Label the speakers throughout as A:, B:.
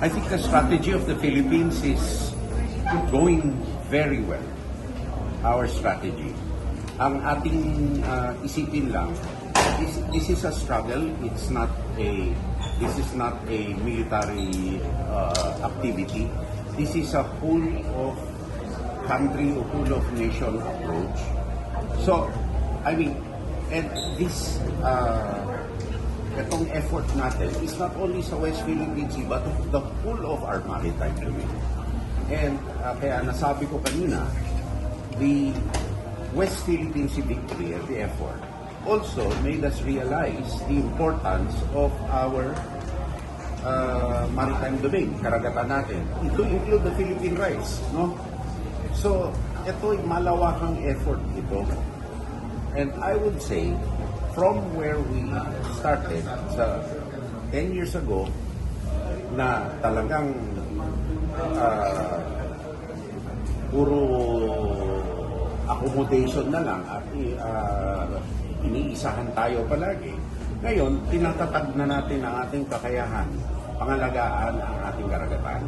A: I think the strategy of the Philippines is going very well. Our strategy. Ang ating isipin lang, this is a struggle. This is not a military activity. This is a whole of country or whole of nation approach. So, I mean, and this itong effort natin is not only sa West Philippine Sea but the whole of our maritime domain. And kaya nasabi ko kanina, the West Philippine Sea victory and the effort also made us realize the importance of our maritime domain, karagatan natin. Ito include the Philippine rights, no? So, ito ay malawakang effort ito. And I would say, from where we started sa 10 years ago, na talagang puro accommodation na lang at iniisahan tayo palagi. Ngayon, tinatatag na natin ang ating kakayahan, pangalagaan ang ating karagatan.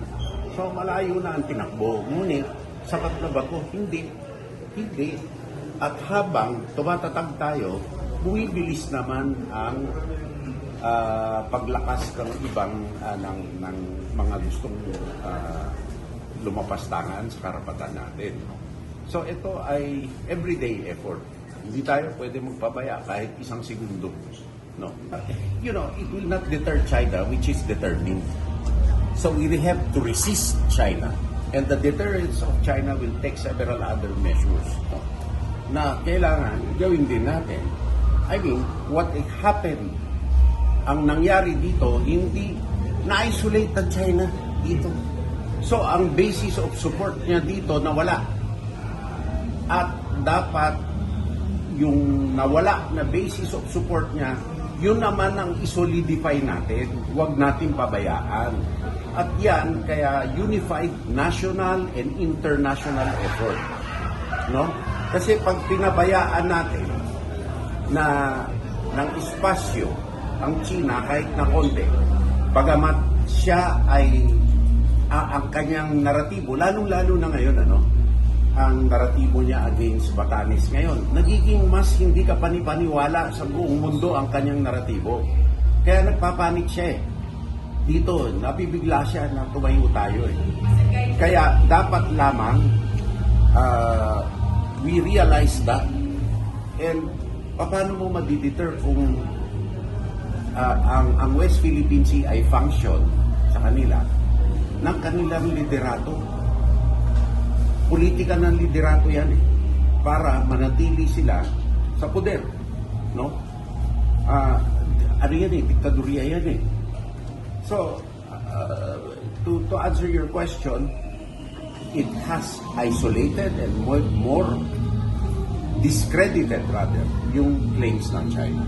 A: So, malayo na ang tinakbo. Ngunit, sapat na ba ko? Hindi. Hindi. At habang tumatatag tayo, bumibilis naman ang paglakas ng ibang ng mga gustong lumapastangan sa karapatan natin. So ito ay everyday effort. Hindi tayo pwede magpabaya kahit isang segundo. No. You know, it will not deter China, which is determined. So we have to resist China. And the deterrence of China will take several other measures. No? Na kailangan gawin din natin. I mean, what happened, ang nangyari dito, hindi na-isolate ang China dito. So, ang basis of support niya dito nawala. At dapat yung nawala na basis of support niya, yun naman ang isolidify natin. Huwag natin pabayaan. At yan, kaya unified national and international effort. No? Kasi pag pinabayaan natin na ng espasyo ang China kahit na konti, bagamat siya ay ang kanyang naratibo, lalong-lalo na ngayon, ang naratibo niya against Batanes ngayon, nagiging mas hindi ka panipaniwala sa buong mundo ang kanyang naratibo. Kaya nagpapanik siya Dito, napibigla siya na tumayo tayo Kaya dapat lamang we realize that, and paano mo madideter kung ang West Philippine Sea ay function sa kanila ng kanilang liderato. Politika ng liderato yan para manatili sila sa poder. No? Ano yan diktadurya yan So, to answer your question, it has isolated and more discredited rather yung claims ng China.